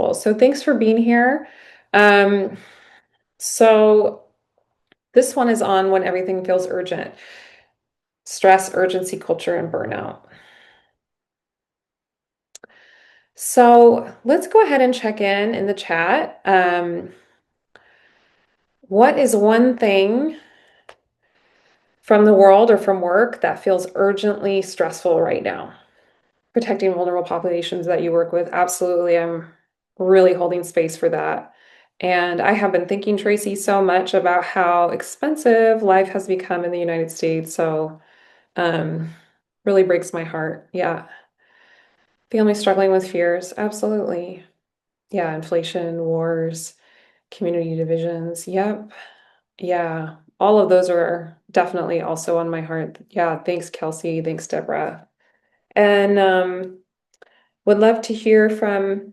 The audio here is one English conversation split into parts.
Well, so thanks for being here. Um, so this one is on when everything feels urgent, stress, urgency culture, and burnout. So let's go ahead and check in the chat. What is one thing from the world or from work that feels urgently stressful right now? Protecting vulnerable populations that you work with. Absolutely. I'm really holding space for that. And I have been thinking, Tracy, so much about how expensive life has become in the United States. So, um, really breaks my heart. Yeah. Family struggling with fears. Absolutely. Yeah. Inflation, wars, community divisions. Yep. Yeah. All of those are definitely also on my heart. Yeah. Thanks, Kelsey. Thanks, Deborah. And would love to hear from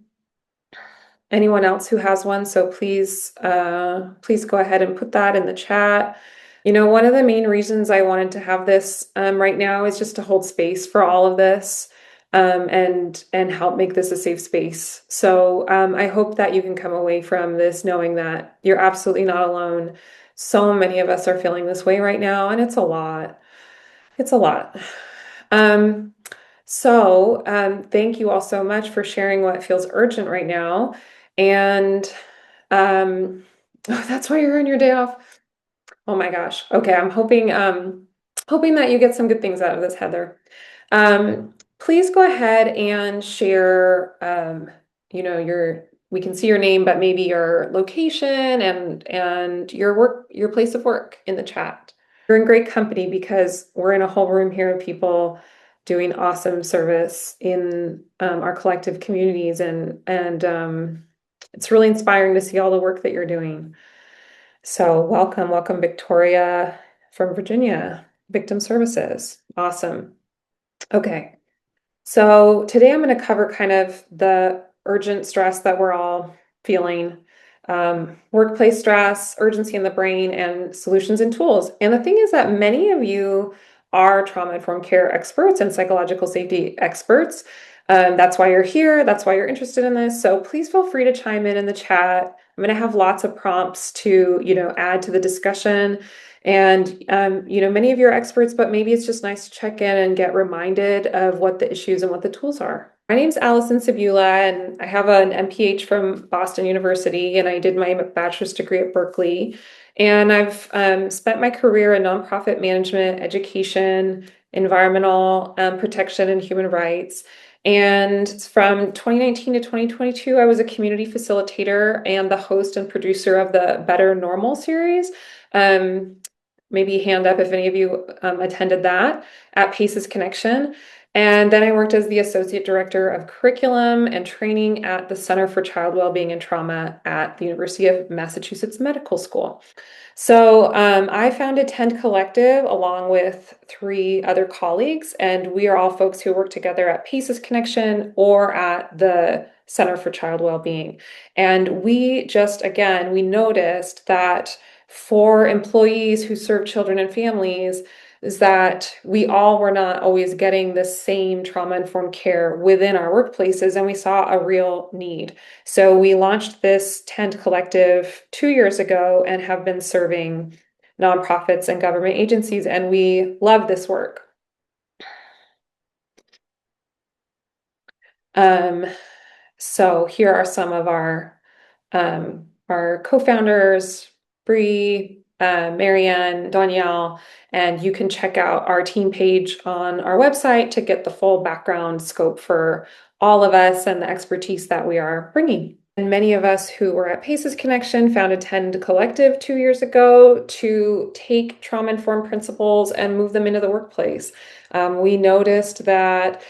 anyone else who has one. So please go ahead and put that in the chat. One of the main reasons I wanted to have this right now is just to hold space for all of this and help make this a safe space. So I hope that you can come away from this knowing that you're absolutely not alone. So many of us are feeling this way right now, and it's a lot. It's a lot. Um, thank you all so much for sharing what feels urgent right now. And oh, that's why you're on your day off. Oh my gosh. Okay, I'm hoping that you get some good things out of this, Heather. Please go ahead and share your we can see your name, but maybe your location and your place of work in the chat. You're in great company because we're in a whole room here of people doing awesome service in our collective communities, and it's really inspiring to see all the work that you're doing. So welcome, Victoria from Virginia, Victim Services. Awesome. Okay. So today I'm going to cover kind of the urgent stress that we're all feeling, workplace stress, urgency in the brain, and solutions and tools. And the thing is that many of you are trauma-informed care experts and psychological safety experts. That's why you're here. That's why you're interested in this. So please feel free to chime in the chat. I'm going to have lots of prompts to, add to the discussion. And many of you are experts, but maybe it's just nice to check in and get reminded of what the issues and what the tools are. My name's Allison Sabula, and I have an MPH from Boston University, and I did my bachelor's degree at Berkeley. And I've spent my career in nonprofit management, education, environmental protection, and human rights. And from 2019 to 2022, I was a community facilitator and the host and producer of the Better Normal series. Maybe hand up if any of you attended that at Paces Connection. And then I worked as the Associate Director of Curriculum and Training at the Center for Child Wellbeing and Trauma at the University of Massachusetts Medical School. So I founded Tend Collective along with 3 other colleagues, and we are all folks who work together at Paces Connection or at the Center for Child Wellbeing. And we noticed that for employees who serve children and families, is that we all were not always getting the same trauma-informed care within our workplaces, and we saw a real need. So we launched this Tend Collective 2 years ago and have been serving nonprofits and government agencies, and we love this work. So here are some of our co-founders, Bree, Marianne, Danielle, and you can check out our team page on our website to get the full background scope for all of us and the expertise that we are bringing. And many of us who were at Paces Connection founded Tend Collective 2 years ago to take trauma-informed principles and move them into the workplace. We noticed that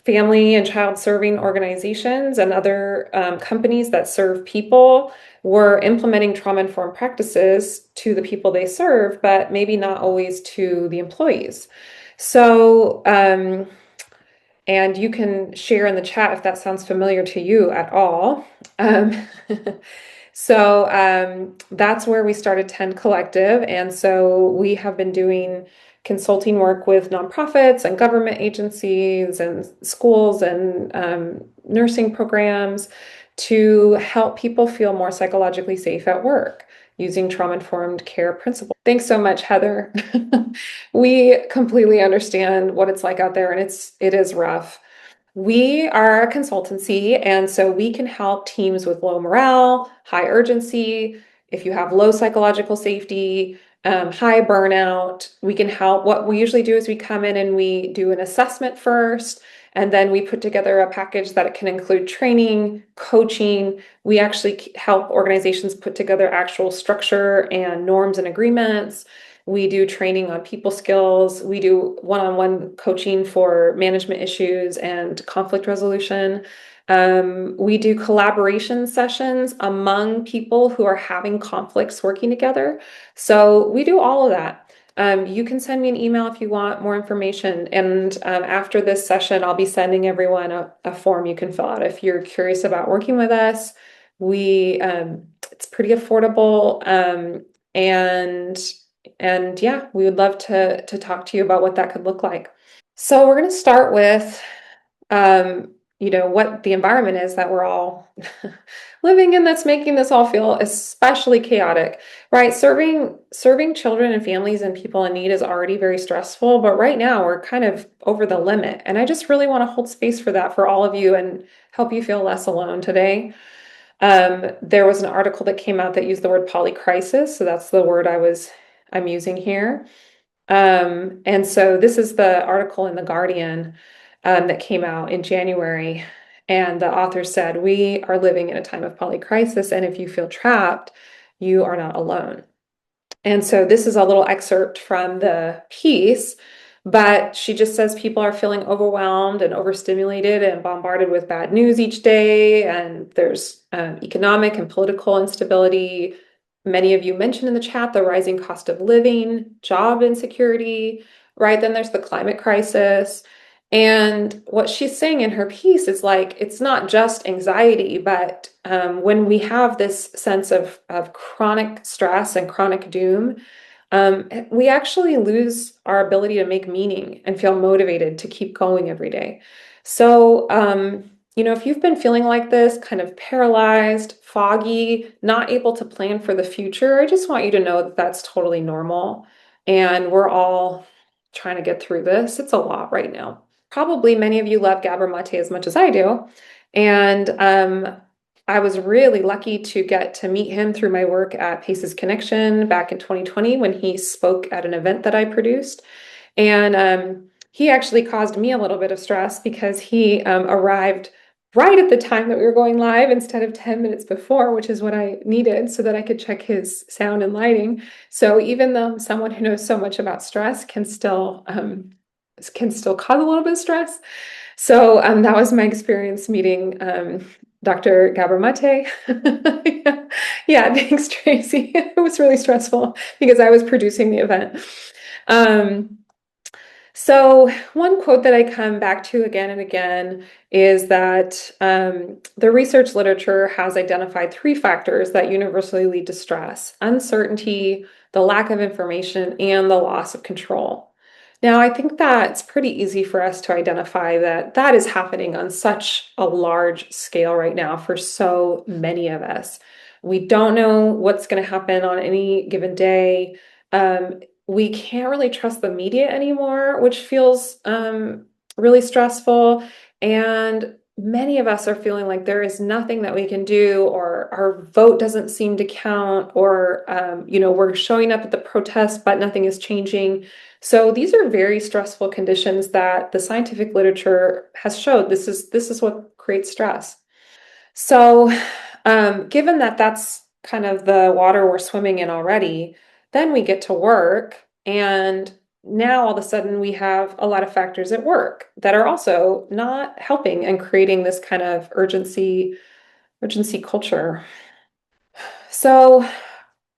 family and child serving organizations and other companies that serve people were implementing trauma-informed practices to the people they serve, but maybe not always to the employees. So, and you can share in the chat if that sounds familiar to you at all. Um, that's where we started Tend Collective. And so we have been doing consulting work with nonprofits and government agencies and schools and nursing programs to help people feel more psychologically safe at work using trauma-informed care principles. Thanks so much, Heather. We completely understand what it's like out there, and it is rough. We are a consultancy, and so we can help teams with low morale, high urgency. If you have low psychological safety, high burnout, we can help. What we usually do is we come in and we do an assessment first, and then we put together a package that can include training, coaching. We actually help organizations put together actual structure and norms and agreements. We do training on people skills. We do one-on-one coaching for management issues and conflict resolution. We do collaboration sessions among people who are having conflicts working together. So we do all of that. You can send me an email if you want more information. And after this session, I'll be sending everyone a form you can fill out if you're curious about working with us. It's pretty affordable. And yeah, we would love to talk to you about what that could look like. So we're going to start with what the environment is that we're all living in that's making this all feel especially chaotic, right? Serving children and families and people in need is already very stressful, but right now we're kind of over the limit. And I just really want to hold space for that for all of you and help you feel less alone today. There was an article that came out that used the word polycrisis, so that's the word I'm using here. And so this is the article in The Guardian that came out in January. And the author said, "We are living in a time of polycrisis, and if you feel trapped, you are not alone." And so this is a little excerpt from the piece, but she just says people are feeling overwhelmed and overstimulated and bombarded with bad news each day. And there's economic and political instability. Many of you mentioned in the chat the rising cost of living, job insecurity, right? Then there's the climate crisis. And what she's saying in her piece is like, it's not just anxiety, but when we have this sense of chronic stress and chronic doom, we actually lose our ability to make meaning and feel motivated to keep going every day. So, if you've been feeling like this, kind of paralyzed, foggy, not able to plan for the future, I just want you to know that that's totally normal. And we're all trying to get through this. It's a lot right now. Probably many of you love Gabor Mate as much as I do. And I was really lucky to get to meet him through my work at Paces Connection back in 2020 when he spoke at an event that I produced. And he actually caused me a little bit of stress because he arrived right at the time that we were going live instead of 10 minutes before, which is what I needed so that I could check his sound and lighting. So even though someone who knows so much about stress can still cause a little bit of stress. So that was my experience meeting Dr. Gabor Mate. Yeah. Yeah, thanks, Tracy. It was really stressful because I was producing the event. So one quote that I come back to again and again is that the research literature has identified three factors that universally lead to stress: uncertainty, the lack of information, and the loss of control. Now, I think that's pretty easy for us to identify that is happening on such a large scale right now for so many of us. We don't know what's going to happen on any given day. We can't really trust the media anymore, which feels really stressful. And many of us are feeling like there is nothing that we can do, or our vote doesn't seem to count, or we're showing up at the protest, but nothing is changing. So these are very stressful conditions that the scientific literature has showed this is what creates stress. So given that that's kind of the water we're swimming in already, then we get to work, and now all of a sudden we have a lot of factors at work that are also not helping and creating this kind of urgency culture. So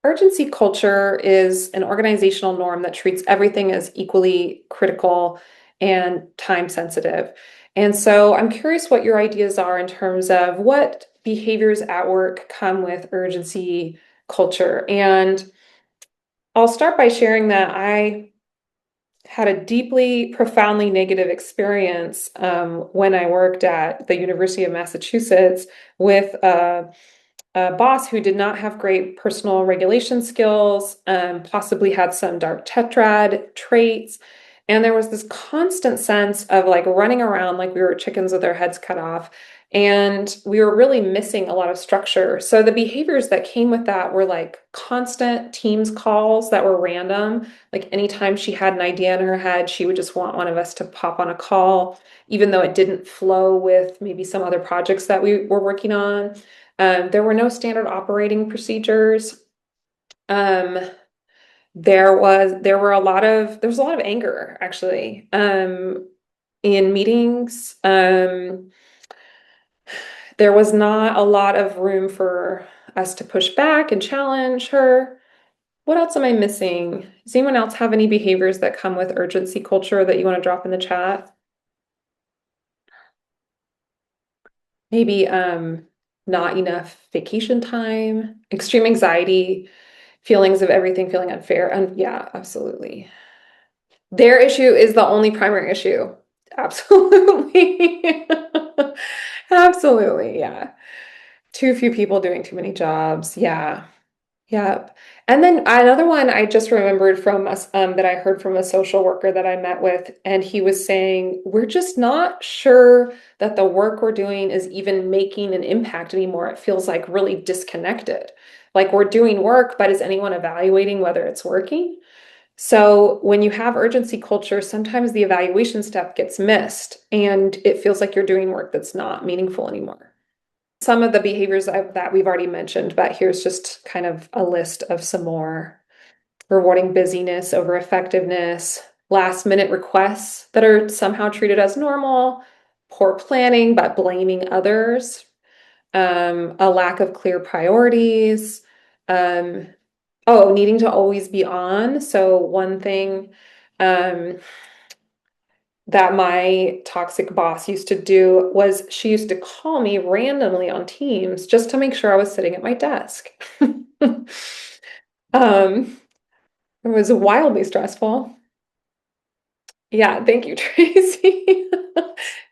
urgency culture is an organizational norm that treats everything as equally critical and time sensitive. And so I'm curious what your ideas are in terms of what behaviors at work come with urgency culture. And I'll start by sharing that I had a deeply, profoundly negative experience when I worked at the University of Massachusetts with a boss who did not have great personal regulation skills, possibly had some dark tetrad traits. And there was this constant sense of like running around like we were chickens with our heads cut off. And we were really missing a lot of structure. So the behaviors that came with that were like constant Teams calls that were random. Like anytime she had an idea in her head, she would just want one of us to pop on a call, even though it didn't flow with maybe some other projects that we were working on. There were no standard operating procedures. Um, there was a lot of anger actually in meetings. There was not a lot of room for us to push back and challenge her. What else am I missing? Does anyone else have any behaviors that come with urgency culture that you want to drop in the chat? Maybe not enough vacation time, extreme anxiety, feelings of everything feeling unfair. And yeah, absolutely. Their issue is the only primary issue. Absolutely. Absolutely. Yeah. Too few people doing too many jobs. Yeah. Yep. And then another one I just remembered from us that I heard from a social worker that I met with, and he was saying, we're just not sure that the work we're doing is even making an impact anymore. It feels like really disconnected. Like we're doing work, but is anyone evaluating whether it's working? So when you have urgency culture, sometimes the evaluation step gets missed and it feels like you're doing work that's not meaningful anymore. Some of the behaviors that we've already mentioned, but here's just kind of a list of some more. Rewarding busyness over effectiveness, last minute requests that are somehow treated as normal, poor planning but blaming others, a lack of clear priorities, um, oh, needing to always be on. So one thing um, that my toxic boss used to do was she used to call me randomly on Teams just to make sure I was sitting at my desk. Um, it was wildly stressful. Yeah, thank you, Tracy.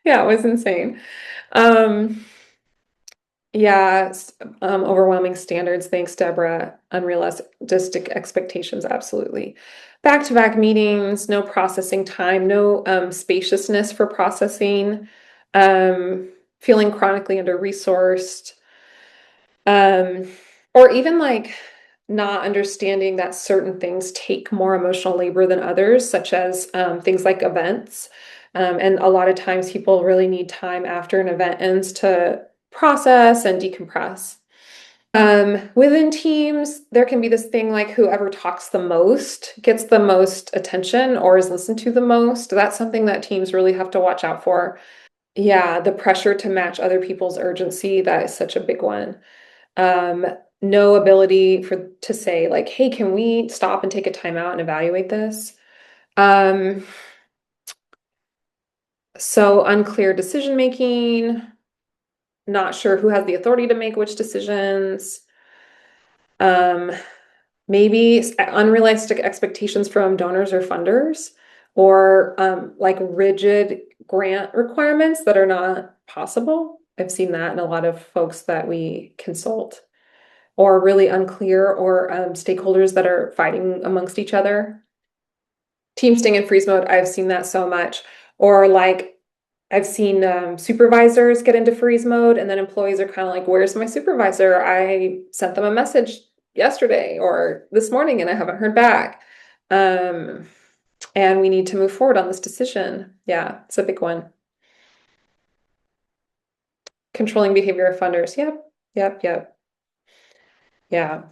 Yeah, it was insane. Um, yeah, overwhelming standards. Thanks, Deborah. Unrealistic expectations, absolutely. Back-to-back meetings, no processing time, no spaciousness for processing, feeling chronically under-resourced, um, or even like not understanding that certain things take more emotional labor than others, such as things like events. And a lot of times people really need time after an event ends to process and decompress. Within teams, there can be this thing like whoever talks the most gets the most attention or is listened to the most. That's something that teams really have to watch out for. Yeah, the pressure to match other people's urgency, that is such a big one. Um, no ability for to say like, hey, can we stop and take a time out and evaluate this? Um, so unclear decision making, not sure who has the authority to make which decisions. Um, maybe unrealistic expectations from donors or funders, or like rigid grant requirements that are not possible. I've seen that in a lot of folks that we consult, or really unclear, or stakeholders that are fighting amongst each other. Team sting and freeze mode, I've seen that so much. Or like I've seen supervisors get into freeze mode, and then employees are kind of like, where's my supervisor? I sent them a message yesterday or this morning and I haven't heard back. Um, and we need to move forward on this decision. Yeah, it's a big one. Controlling behavior of funders. Yep, yep, yep. Yeah.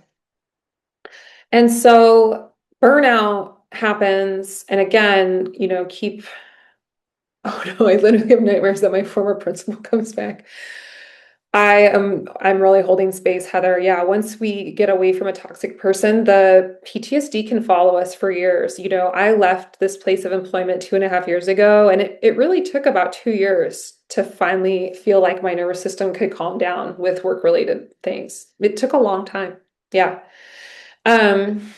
And so burnout happens. And again, keep, oh no, I literally have nightmares that my former principal comes back. I'm really holding space, Heather. Yeah, once we get away from a toxic person, the PTSD can follow us for years. I left this place of employment 2.5 years ago, and it really took about 2 years to finally feel like my nervous system could calm down with work-related things. It took a long time. Yeah. Um,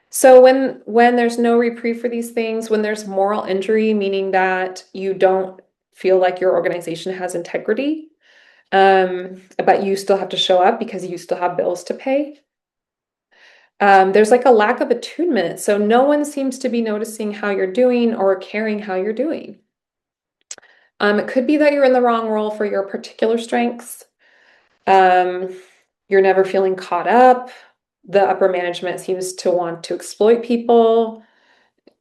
So when there's no reprieve for these things, when there's moral injury, meaning that you don't feel like your organization has integrity, but you still have to show up because you still have bills to pay. There's like a lack of attunement, so no one seems to be noticing how you're doing or caring how you're doing. It could be that you're in the wrong role for your particular strengths. Um, you're never feeling caught up. The upper management seems to want to exploit people.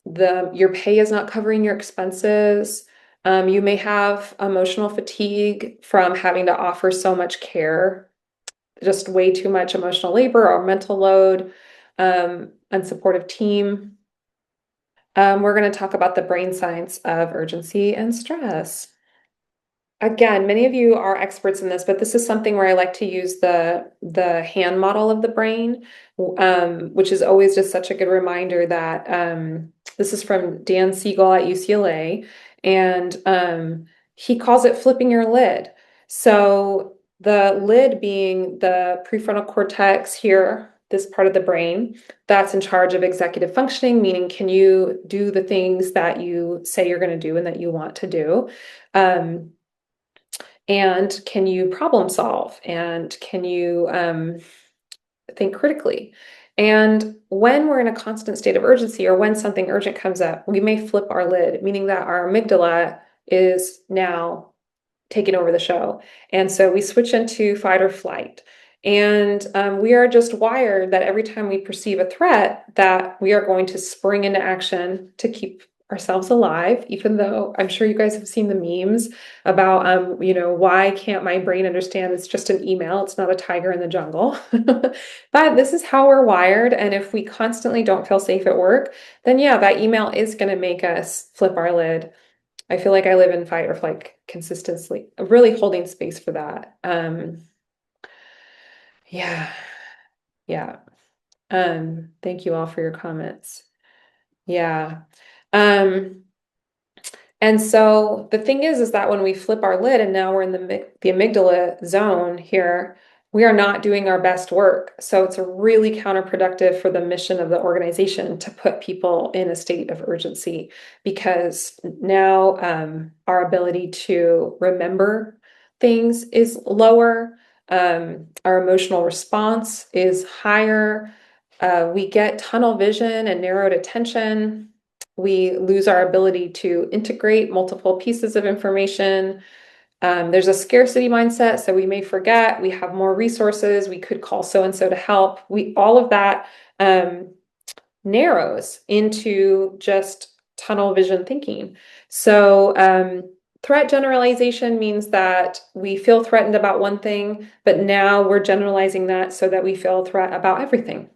Your pay is not covering your expenses. You may have emotional fatigue from having to offer so much care, just way too much emotional labor or mental load, unsupportive team. We're going to talk about the brain science of urgency and stress. Again, many of you are experts in this, but this is something where I like to use the hand model of the brain, which is always just such a good reminder that this is from Dan Siegel at UCLA, and he calls it flipping your lid. So the lid being the prefrontal cortex here, this part of the brain that's in charge of executive functioning, meaning can you do the things that you say you're going to do and that you want to do? Um, and can you problem solve? And can you think critically? And when we're in a constant state of urgency or when something urgent comes up, we may flip our lid, meaning that our amygdala is now taking over the show. And so we switch into fight or flight. And we are just wired that every time we perceive a threat, that we are going to spring into action to keep ourselves alive, even though I'm sure you guys have seen the memes about, why can't my brain understand it's just an email? It's not a tiger in the jungle. But this is how we're wired. And if we constantly don't feel safe at work, then yeah, that email is going to make us flip our lid. I feel like I live in fight or flight consistently, really holding space for that. Yeah, yeah. Thank you all for your comments. Yeah. Um, And so the thing is that when we flip our lid and now we're in the amygdala zone here, we are not doing our best work. So it's really counterproductive for the mission of the organization to put people in a state of urgency because now our ability to remember things is lower. Our emotional response is higher. We get tunnel vision and narrowed attention. We lose our ability to integrate multiple pieces of information. There's a scarcity mindset, so we may forget we have more resources. We could call so and so to help. All of that narrows into just tunnel vision thinking. So threat generalization means that we feel threatened about one thing, but now we're generalizing that so that we feel threat about everything.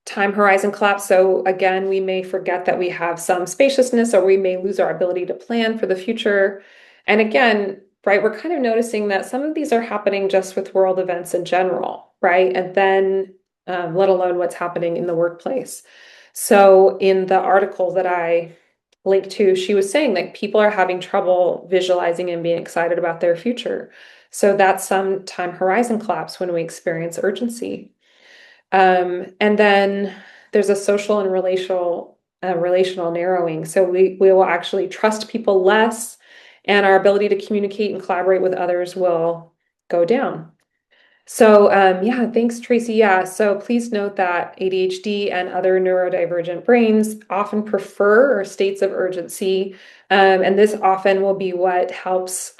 Time horizon collapse. So again, we may forget that we have some spaciousness or we may lose our ability to plan for the future. And again, right, we're kind of noticing that some of these are happening just with world events in general, right? And then let alone what's happening in the workplace. So in the article that I linked to, she was saying that people are having trouble visualizing and being excited about their future. So that's some time horizon collapse when we experience urgency. And then there's a social and relational narrowing. So we will actually trust people less, and our ability to communicate and collaborate with others will go down. So yeah, thanks, Tracy. Yeah, so please note that ADHD and other neurodivergent brains often prefer states of urgency, and this often will be what helps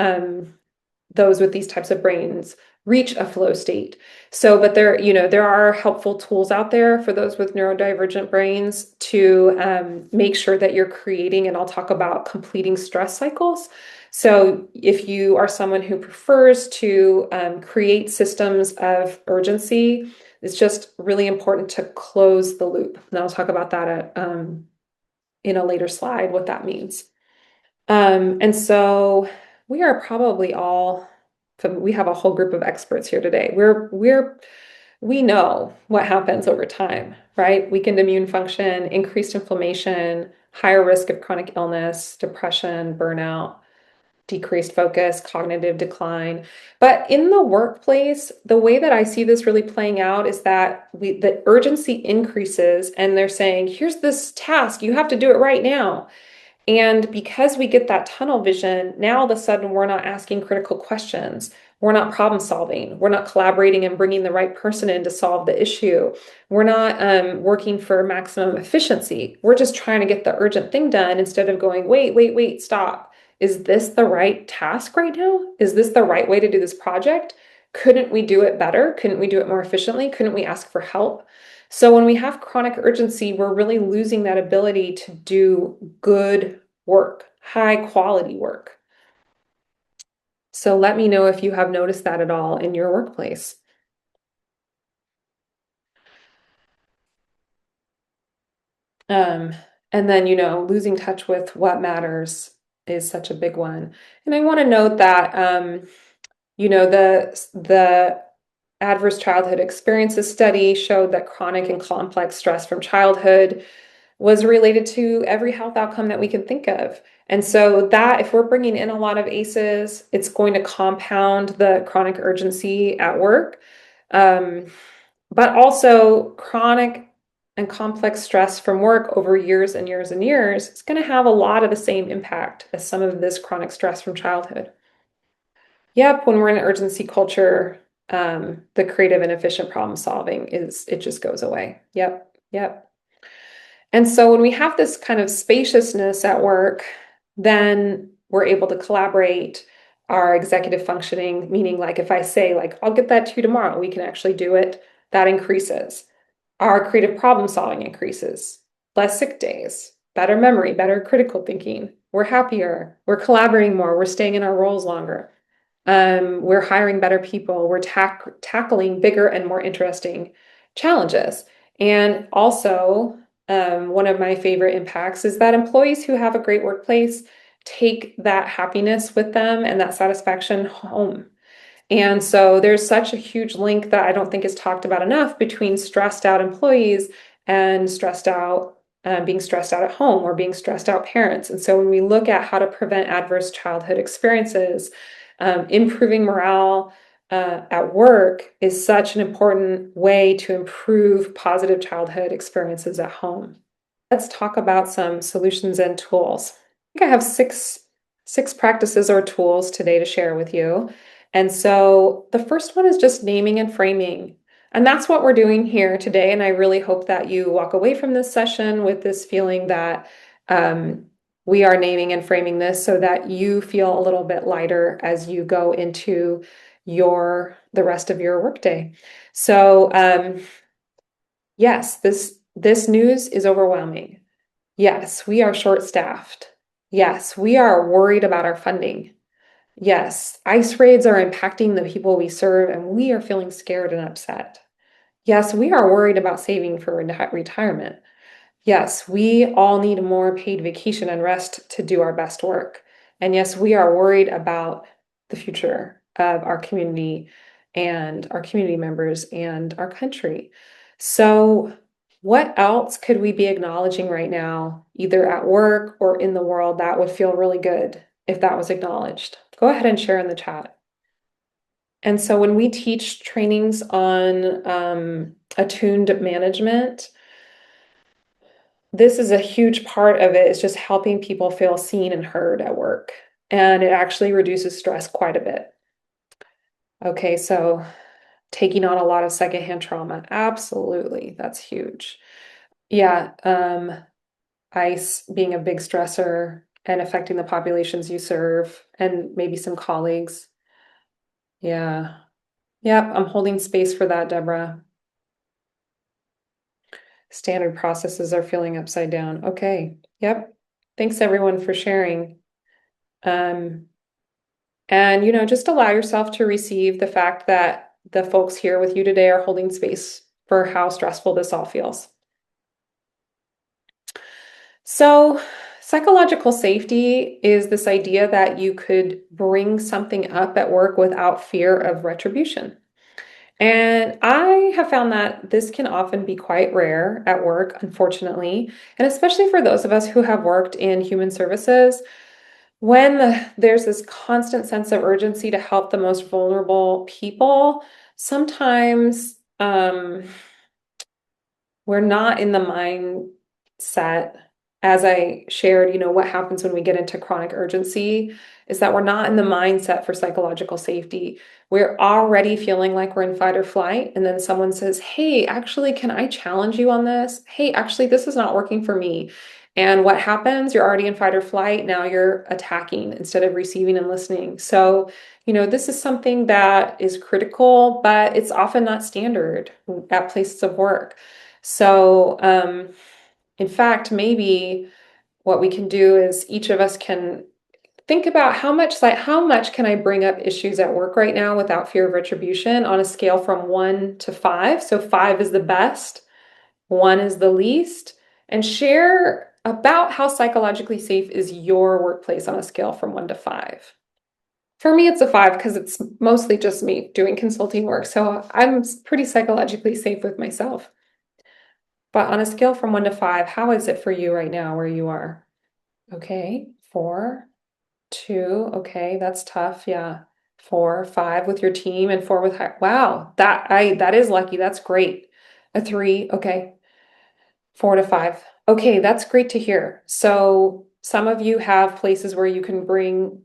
those with these types of brains reach a flow state. So, but there are helpful tools out there for those with neurodivergent brains to make sure that you're creating, and I'll talk about completing stress cycles. So if you are someone who prefers to create systems of urgency, it's just really important to close the loop. And I'll talk about that in a later slide, what that means. And so we are probably all, we have a whole group of experts here today. We know what happens over time, right? Weakened immune function, increased inflammation, higher risk of chronic illness, depression, burnout. decreased focus, cognitive decline. But in the workplace, the way that I see this really playing out is that the urgency increases and they're saying, here's this task, you have to do it right now. And because we get that tunnel vision, now all of a sudden we're not asking critical questions. We're not problem solving. We're not collaborating and bringing the right person in to solve the issue. We're not working for maximum efficiency. We're just trying to get the urgent thing done instead of going, wait, wait, wait, stop. Is this the right task right now? Is this the right way to do this project? Couldn't we do it better? Couldn't we do it more efficiently? Couldn't we ask for help? So when we have chronic urgency, we're really losing that ability to do good work, high quality work. So let me know if you have noticed that at all in your workplace. Um, and then, losing touch with what matters is such a big one. And I want to note that, the adverse childhood experiences study showed that chronic and complex stress from childhood was related to every health outcome that we can think of. And so that if we're bringing in a lot of ACEs, it's going to compound the chronic urgency at work. Um, but also chronic and complex stress from work over years and years and years is going to have a lot of the same impact as some of this chronic stress from childhood. Yep, when we're in an urgency culture, the creative and efficient problem solving it just goes away. Yep, yep. And so when we have this kind of spaciousness at work, then we're able to collaborate our executive functioning, meaning like if I say like, I'll get that to you tomorrow, we can actually do it. That increases. Our creative problem solving increases. Less sick days, better memory, better critical thinking. We're happier. We're collaborating more. We're staying in our roles longer. We're hiring better people. We're tackling bigger and more interesting challenges. And also, one of my favorite impacts is that employees who have a great workplace take that happiness with them and that satisfaction home. And so there's such a huge link that I don't think is talked about enough between stressed out employees and being stressed out at home or being stressed out parents. And so when we look at how to prevent adverse childhood experiences, improving morale at work is such an important way to improve positive childhood experiences at home. Let's talk about some solutions and tools. I think I have six practices or tools today to share with you. And so the first one is just naming and framing. And that's what we're doing here today. And I really hope that you walk away from this session with this feeling that we are naming and framing this so that you feel a little bit lighter as you go into the rest of your workday. So yes, this news is overwhelming. Yes, we are short-staffed. Yes, we are worried about our funding. Yes, ICE raids are impacting the people we serve, and we are feeling scared and upset. Yes, we are worried about saving for retirement. Yes, we all need more paid vacation and rest to do our best work. And yes, we are worried about the future of our community and our community members and our country. So, what else could we be acknowledging right now, either at work or in the world, that would feel really good if that was acknowledged? Go ahead and share in the chat. And so, when we teach trainings on attuned management, this is a huge part of it, is just helping people feel seen and heard at work. And it actually reduces stress quite a bit. Okay, so taking on a lot of secondhand trauma. Absolutely, that's huge. Yeah, ICE being a big stressor and affecting the populations you serve and maybe some colleagues. Yeah. Yep, I'm holding space for that, Deborah. Standard processes are feeling upside down. Okay. Yep. Thanks everyone for sharing. And just allow yourself to receive the fact that the folks here with you today are holding space for how stressful this all feels. So, psychological safety is this idea that you could bring something up at work without fear of retribution. And I have found that this can often be quite rare at work, unfortunately, and especially for those of us who have worked in human services. when there's this constant sense of urgency to help the most vulnerable people, sometimes we're not in the mindset, as I shared, what happens when we get into chronic urgency is that we're not in the mindset for psychological safety. We're already feeling like we're in fight or flight. And then someone says, hey, actually, can I challenge you on this? Hey, actually, this is not working for me. And what happens? You're already in fight or flight. Now you're attacking instead of receiving and listening. So, this is something that is critical, but it's often not standard at places of work. So, in fact, maybe what we can do is each of us can think about how much can I bring up issues at work right now without fear of retribution on a scale from 1 to 5. So 5 is the best, 1 is the least, and share about how psychologically safe is your workplace on a scale from 1 to 5. For me, it's a 5 because it's mostly just me doing consulting work. So I'm pretty psychologically safe with myself. But on a scale from 1 to 5, how is it for you right now where you are? Okay, 4, 2. Okay, that's tough. Yeah. 4, 5 with your team and 4 with wow, that is lucky. That's great. A 3. Okay. 4 to 5. Okay, that's great to hear. So some of you have places where you can bring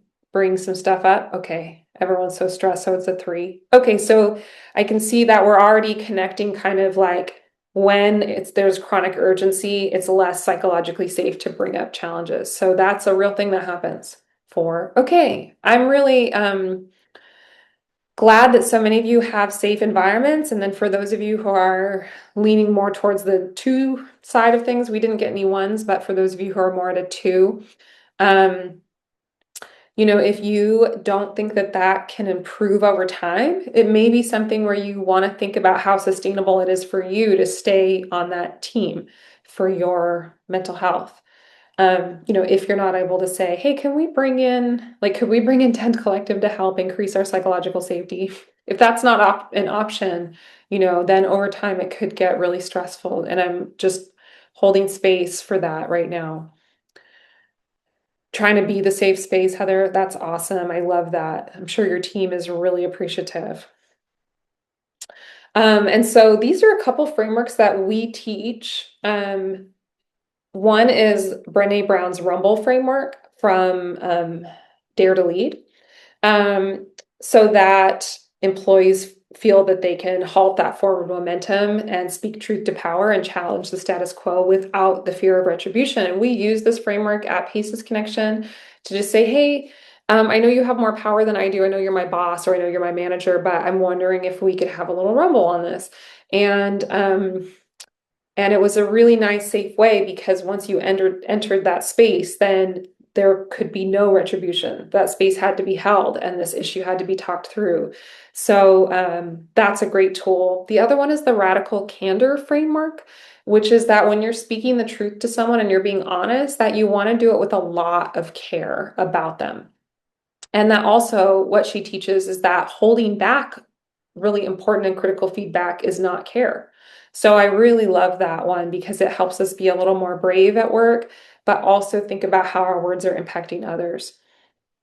some stuff up. Okay, everyone's so stressed, so it's a 3. Okay, so I can see that we're already connecting kind of like when there's chronic urgency, it's less psychologically safe to bring up challenges. So that's a real thing that happens. 4. Okay, I'm really glad that so many of you have safe environments. And then for those of you who are leaning more towards the 2 side of things, we didn't get any 1s, but for those of you who are more at a 2, um, if you don't think that that can improve over time, it may be something where you want to think about how sustainable it is for you to stay on that team for your mental health. If you're not able to say, hey, could we bring in Tent Collective to help increase our psychological safety? If that's not an option, then over time it could get really stressful. And I'm just holding space for that right now. Trying to be the safe space, Heather, that's awesome. I love that. I'm sure your team is really appreciative. And so these are a couple frameworks that we teach. One is Brené Brown's Rumble framework from Dare to Lead, so that employees feel that they can halt that forward momentum and speak truth to power and challenge the status quo without the fear of retribution. And we use this framework at Paces Connection to just say, hey, I know you have more power than I do. I know you're my boss, or I know you're my manager, but I'm wondering if we could have a little rumble on this. And it was a really nice, safe way because once you entered that space, then there could be no retribution. That space had to be held, and this issue had to be talked through. So that's a great tool. The other one is the radical candor framework, which is that when you're speaking the truth to someone and you're being honest, that you want to do it with a lot of care about them. And that also, what she teaches is that holding back really important and critical feedback is not care. So I really love that one because it helps us be a little more brave at work, but also think about how our words are impacting others.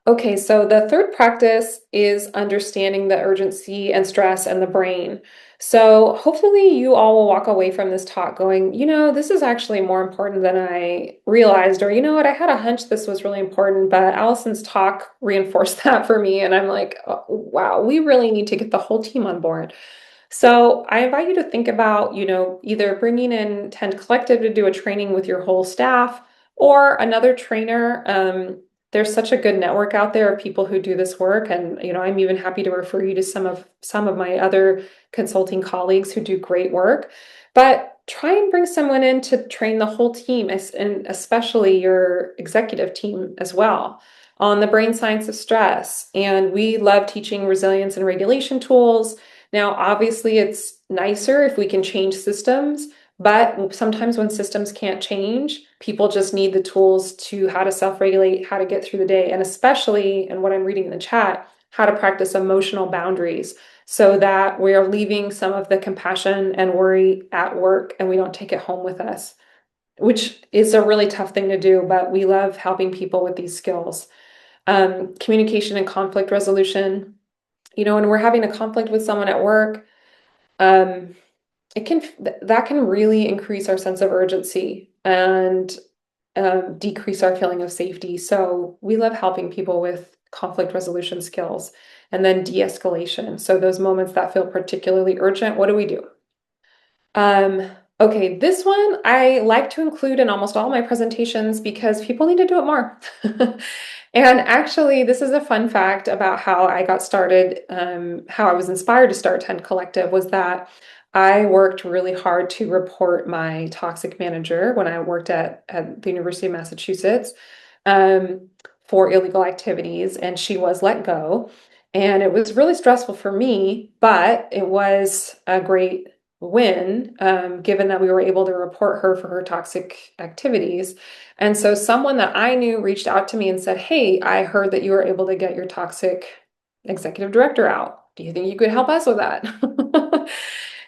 Okay, so the third practice is understanding the urgency and stress and the brain. So hopefully you all will walk away from this talk going, this is actually more important than I realized, or you know what, I had a hunch this was really important, but Allison's talk reinforced that for me. And I'm like, oh, wow, we really need to get the whole team on board. So I invite you to think about, either bringing in Tend Collective to do a training with your whole staff or another trainer. There's such a good network out there of people who do this work, and I'm even happy to refer you to some of my other consulting colleagues who do great work. But try and bring someone in to train the whole team, and especially your executive team as well, on the brain science of stress. And we love teaching resilience and regulation tools. Now, obviously, it's nicer if we can change systems, but sometimes when systems can't change, people just need the tools to how to self-regulate, how to get through the day, and especially, and what I'm reading in the chat, how to practice emotional boundaries so that we are leaving some of the compassion and worry at work and we don't take it home with us, which is a really tough thing to do, but we love helping people with these skills. Communication and conflict resolution. When we're having a conflict with someone at work, um, that can really increase our sense of urgency and decrease our feeling of safety. So we love helping people with conflict resolution skills and then de-escalation. So those moments that feel particularly urgent, what do we do? Um, okay, this one I like to include in almost all my presentations because people need to do it more. And actually, this is a fun fact about how I got started, how I was inspired to start 10 Collective was that I worked really hard to report my toxic manager when I worked at the University of Massachusetts um, for illegal activities, and she was let go. And it was really stressful for me, but it was a great win, given that we were able to report her for her toxic activities. And so someone that I knew reached out to me and said, "Hey, I heard that you were able to get your toxic executive director out. Do you think you could help us with that?"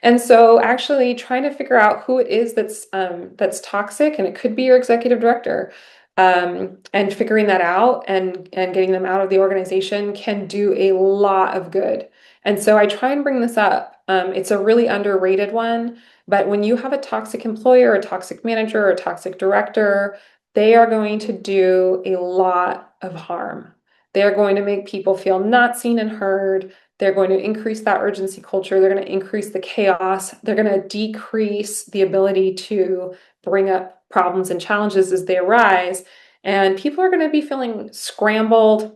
And so actually trying to figure out who it is that's toxic, and it could be your executive director, and figuring that out and getting them out of the organization can do a lot of good. And so I try and bring this up. It's a really underrated one, but when you have a toxic employer, a toxic manager, or a toxic director, they are going to do a lot of harm. They are going to make people feel not seen and heard. They're going to increase that urgency culture. They're going to increase the chaos. They're going to decrease the ability to bring up problems and challenges as they arise. And people are going to be feeling scrambled,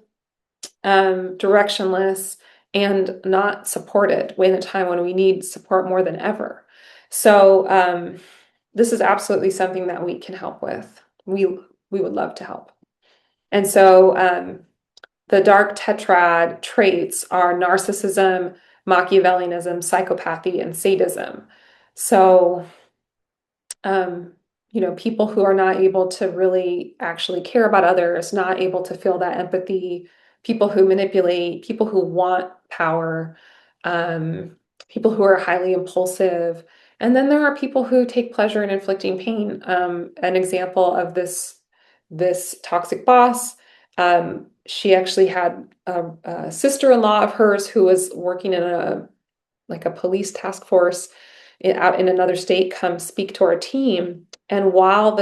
directionless, and not supported in a time when we need support more than ever. So, this is absolutely something that we can help with. We would love to help. And so, the dark tetrad traits are narcissism, Machiavellianism, psychopathy, and sadism. So, um, people who are not able to really actually care about others, not able to feel that empathy, people who manipulate, people who want power, um, people who are highly impulsive. And then there are people who take pleasure in inflicting pain. An example of this toxic boss, she actually had a sister-in-law of hers who was working in a police task force out in another state come speak to our team. And while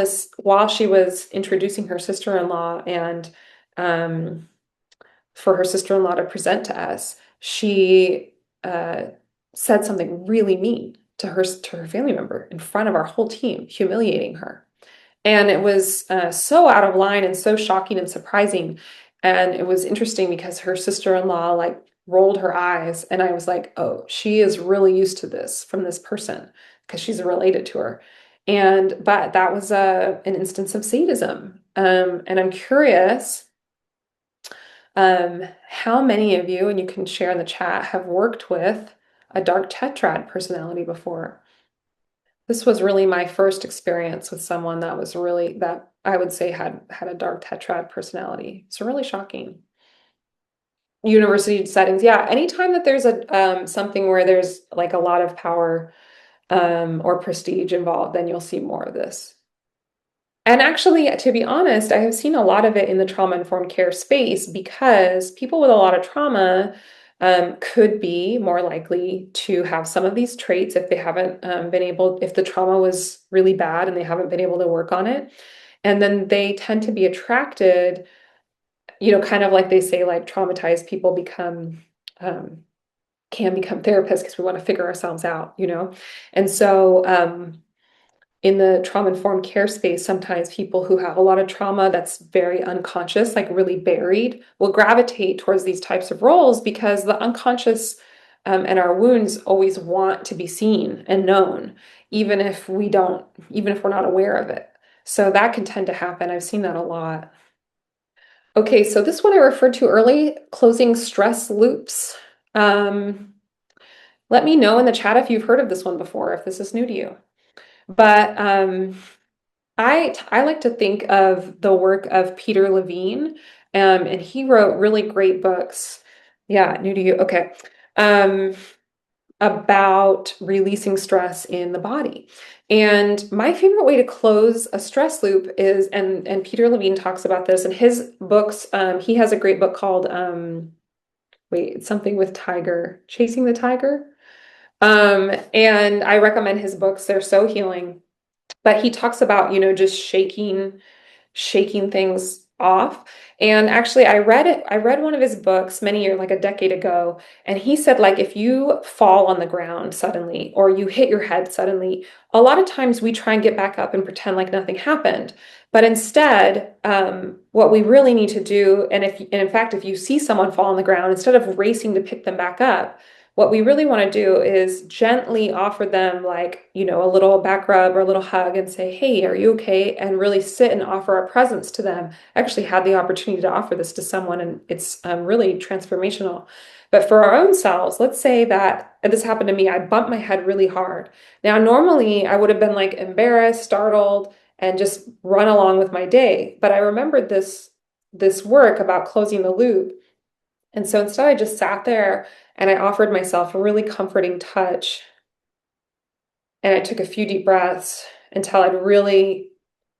she was introducing her sister-in-law and um, for her sister-in-law to present to us, she said something really mean to her family member in front of our whole team, humiliating her. And it was so out of line and so shocking and surprising. And it was interesting because her sister-in-law like rolled her eyes, and I was like, oh, she is really used to this from this person because she's related to her. But that was an instance of sadism. And I'm curious, how many of you, and you can share in the chat, have worked with a dark tetrad personality before? This was really my first experience with someone that I would say had a dark tetrad personality. It's really shocking. University settings, yeah. Anytime that there's a something where there's like a lot of power or prestige involved, then you'll see more of this. And actually, to be honest, I have seen a lot of it in the trauma-informed care space because people with a lot of trauma could be more likely to have some of these traits if they haven't if the trauma was really bad and they haven't been able to work on it. And then they tend to be attracted, kind of like they say, like traumatized people um, can become therapists because we want to figure ourselves out. And so, in the trauma-informed care space, sometimes people who have a lot of trauma that's very unconscious, like really buried, will gravitate towards these types of roles because the unconscious and our wounds always want to be seen and known, even if we're not aware of it. So that can tend to happen. I've seen that a lot. Okay, so this one I referred to early, closing stress loops. Um, Let me know in the chat if you've heard of this one before, if this is new to you. But I like to think of the work of Peter Levine, and he wrote really great books. Yeah, new to you. Okay. Um, about releasing stress in the body. And my favorite way to close a stress loop is, and Peter Levine talks about this in his books. He has a great book called wait, it's something with tiger, Chasing the Tiger. And I recommend his books. They're so healing. But he talks about, just shaking things off. And actually I read one of his books many years, like a decade ago, and he said, like, if you fall on the ground suddenly or you hit your head suddenly, a lot of times we try and get back up and pretend like nothing happened. But instead, what we really need to do, and in fact, if you see someone fall on the ground, instead of racing to pick them back up, what we really want to do is gently offer them, like, a little back rub or a little hug and say, hey, are you okay? And really sit and offer our presence to them. I actually had the opportunity to offer this to someone, and it's really transformational. But for our own selves, let's say that, and this happened to me, I bumped my head really hard. Now, normally I would have been like embarrassed, startled, and just run along with my day. But I remembered this work about closing the loop. And so instead, I just sat there and I offered myself a really comforting touch. And I took a few deep breaths until I'd really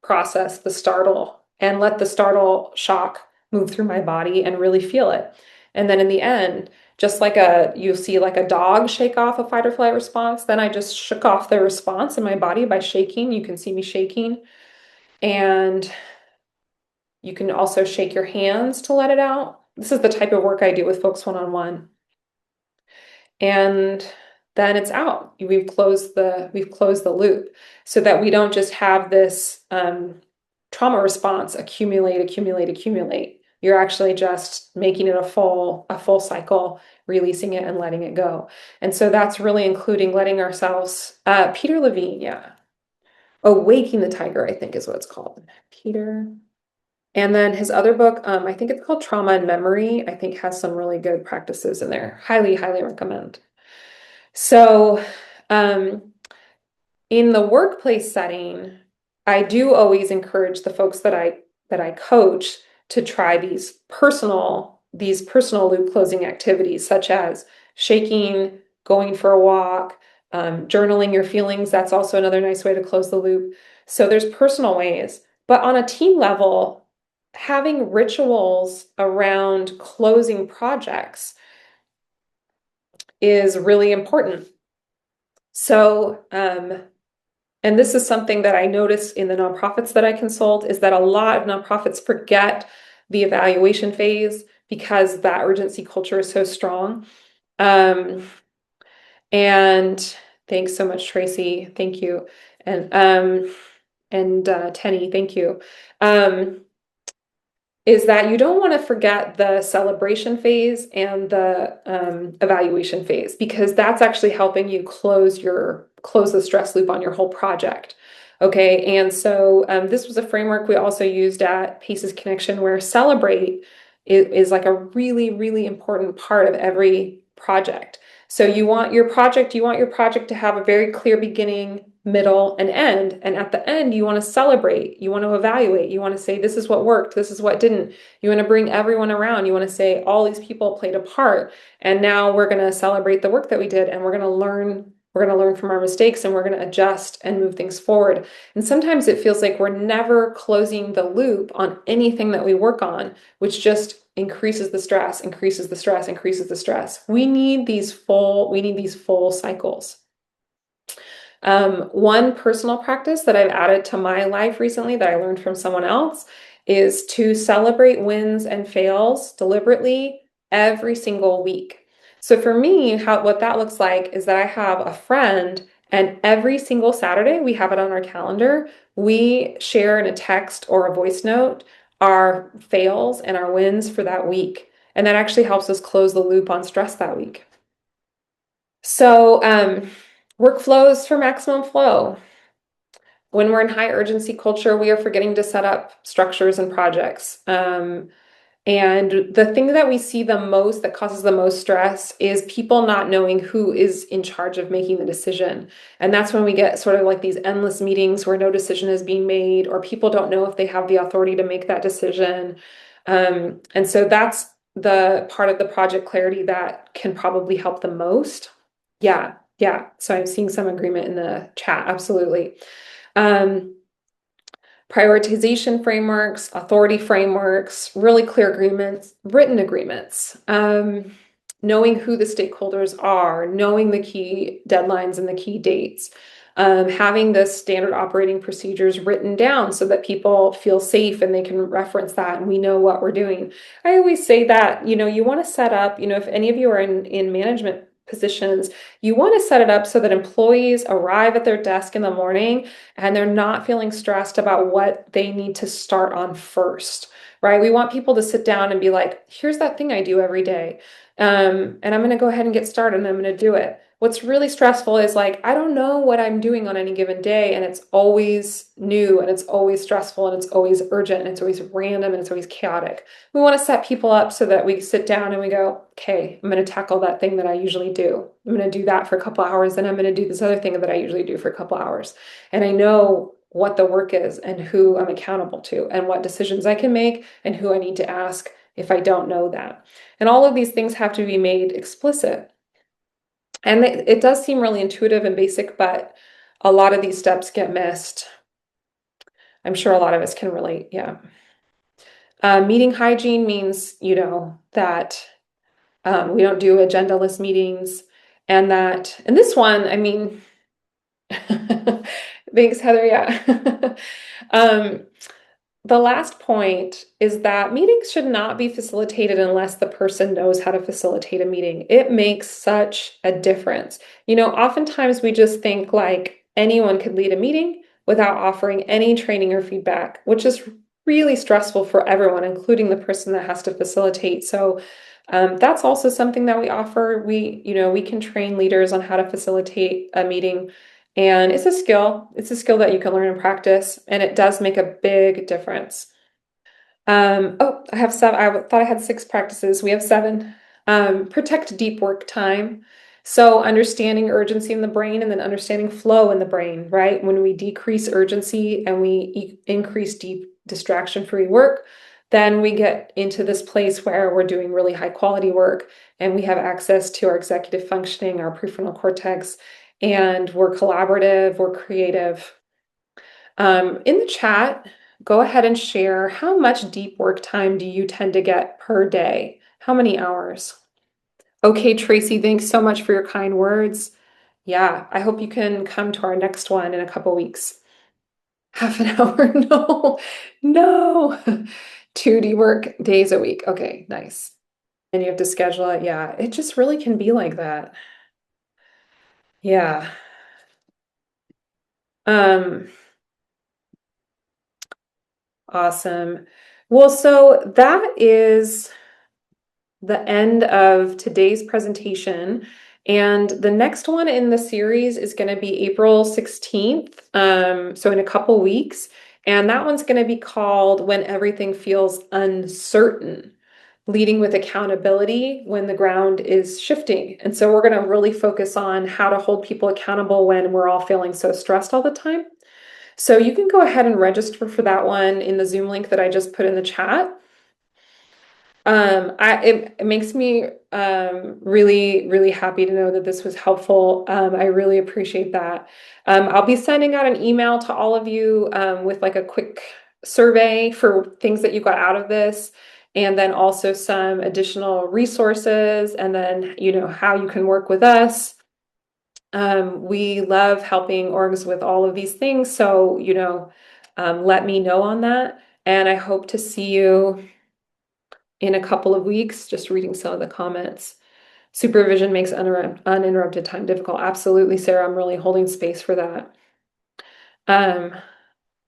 processed the startle and let the startle shock move through my body and really feel it. And then in the end, just like you'll see like a dog shake off a fight or flight response, then I just shook off the response in my body by shaking. You can see me shaking. And you can also shake your hands to let it out. This is the type of work I do with folks one-on-one. And then it's out. We've closed the loop so that we don't just have this trauma response accumulate. You're actually just making it a full cycle, releasing it and letting it go. And so that's really including letting ourselves, Peter Levine, yeah. Awaking the Tiger, I think is what it's called. Peter. And then his other book, I think it's called Trauma and Memory, I think has some really good practices in there. Highly, highly recommend. So, in the workplace setting, I do always encourage the folks that I coach to try these personal loop closing activities, such as shaking, going for a walk, journaling your feelings. That's also another nice way to close the loop. So there's personal ways, but on a team level, having rituals around closing projects is really important. So, and this is something that I notice in the nonprofits that I consult, is that a lot of nonprofits forget the evaluation phase because that urgency culture is so strong. And thanks so much, Tracy. Thank you. And Tenny, thank you. Is that you don't want to forget the celebration phase and the evaluation phase, because that's actually helping you close the stress loop on your whole project. Okay, and so this was a framework we also used at Paces Connection, where celebrate is like a really, really important part of every project. So you want your project to have a very clear beginning, middle, and end. And at the end, you want to celebrate, you want to evaluate, you want to say, this is what worked, this is what didn't. You want to bring everyone around. You want to say, all these people played a part. And now we're going to celebrate the work that we did, and we're going to learn. We're going to learn from our mistakes, and we're going to adjust and move things forward. And sometimes it feels like we're never closing the loop on anything that we work on, which just increases the stress, increases the stress, increases the stress. We need these full cycles. One personal practice that I've added to my life recently that I learned from someone else is to celebrate wins and fails deliberately every single week. So for me, what that looks like is that I have a friend, and every single Saturday, we have it on our calendar. We share in a text or a voice note our fails and our wins for that week. And that actually helps us close the loop on stress that week. So, workflows for maximum flow. When we're in high urgency culture, we are forgetting to set up structures and projects. And the thing that we see the most that causes the most stress is people not knowing who is in charge of making the decision. And that's when we get sort of like these endless meetings where no decision is being made, or people don't know if they have the authority to make that decision. And so that's the part of the project clarity that can probably help the most. Yeah, yeah. So I'm seeing some agreement in the chat. Absolutely. Um, Prioritization frameworks, authority frameworks, really clear agreements, written agreements, knowing who the stakeholders are, knowing the key deadlines and the key dates, having the standard operating procedures written down so that people feel safe and they can reference that and we know what we're doing. I always say that, you want to set up, if any of you are in management positions, you want to set it up so that employees arrive at their desk in the morning and they're not feeling stressed about what they need to start on first, right? We want people to sit down and be like, here's that thing I do every day. And I'm going to go ahead and get started and I'm going to do it. What's really stressful is like, I don't know what I'm doing on any given day, and it's always new and it's always stressful and it's always urgent and it's always random and it's always chaotic. We want to set people up so that we sit down and we go, okay, I'm going to tackle that thing that I usually do. I'm going to do that for a couple hours, and I'm going to do this other thing that I usually do for a couple hours. And I know what the work is and who I'm accountable to and what decisions I can make and who I need to ask if I don't know that. And all of these things have to be made explicit. And it does seem really intuitive and basic, but a lot of these steps get missed. I'm sure a lot of us can relate. Yeah. Meeting hygiene means, that we don't do agendaless meetings, and this one, I mean, thanks, Heather. Yeah. um, The last point is that meetings should not be facilitated unless the person knows how to facilitate a meeting. It makes such a difference. Oftentimes we just think like anyone could lead a meeting without offering any training or feedback, which is really stressful for everyone, including the person that has to facilitate. So that's also something that we offer. We can train leaders on how to facilitate a meeting, and it's a skill. It's a skill that you can learn and practice, and it does make a big difference. Oh, I have seven. I thought I had six practices. We have seven. Protect deep work time. So understanding urgency in the brain and then understanding flow in the brain, right? When we decrease urgency and we increase deep distraction-free work, then we get into this place where we're doing really high quality work and we have access to our executive functioning, our prefrontal cortex, and we're collaborative, we're creative. In the chat, go ahead and share how much deep work time do you tend to get per day? How many hours? Okay, Tracy, thanks so much for your kind words. Yeah, I hope you can come to our next one in a couple weeks. Half an hour? No, no. 2D work days a week. Okay, nice. And you have to schedule it. Yeah, it just really can be like that. Yeah. Um, awesome. Well, so that is the end of today's presentation. And the next one in the series is going to be April 16th, so in a couple weeks. And that one's going to be called When Everything Feels Uncertain, leading with accountability when the ground is shifting. And so we're going to really focus on how to hold people accountable when we're all feeling so stressed all the time. So you can go ahead and register for that one in the Zoom link that I just put in the chat. It makes me really, really happy to know that this was helpful. I really appreciate that. I'll be sending out an email to all of you with like a quick survey for things that you got out of this, and then also some additional resources, and then how you can work with us. We love helping orgs with all of these things, so let me know on that, and I hope to see you in a couple of weeks. Just reading some of the comments. Supervision makes uninterrupted time difficult. Absolutely, Sarah. I'm really holding space for that. Um,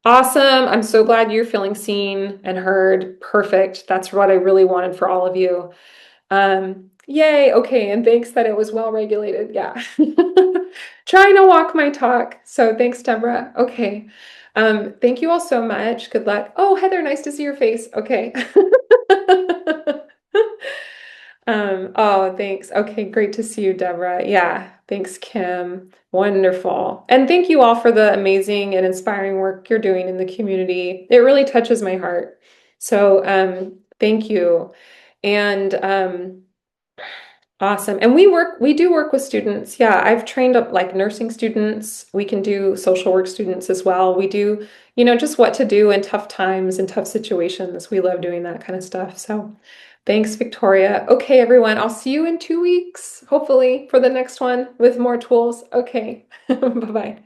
awesome. I'm so glad you're feeling seen and heard. Perfect. That's what I really wanted for all of you. Yay. Okay. And thanks that it was well regulated. Yeah. Trying to walk my talk. So thanks, Deborah. Okay. Thank you all so much. Good luck. Oh, Heather, nice to see your face. Okay. Oh, thanks. Okay, great to see you, Deborah. Yeah, thanks, Kim. Wonderful. And thank you all for the amazing and inspiring work you're doing in the community. It really touches my heart. So, thank you. And Awesome. And we do work with students. Yeah, I've trained up like nursing students. We can do social work students as well. We do, just what to do in tough times and tough situations. We love doing that kind of stuff. So thanks, Victoria. Okay, everyone, I'll see you in 2 weeks, hopefully, for the next one with more tools. Okay. Bye-bye.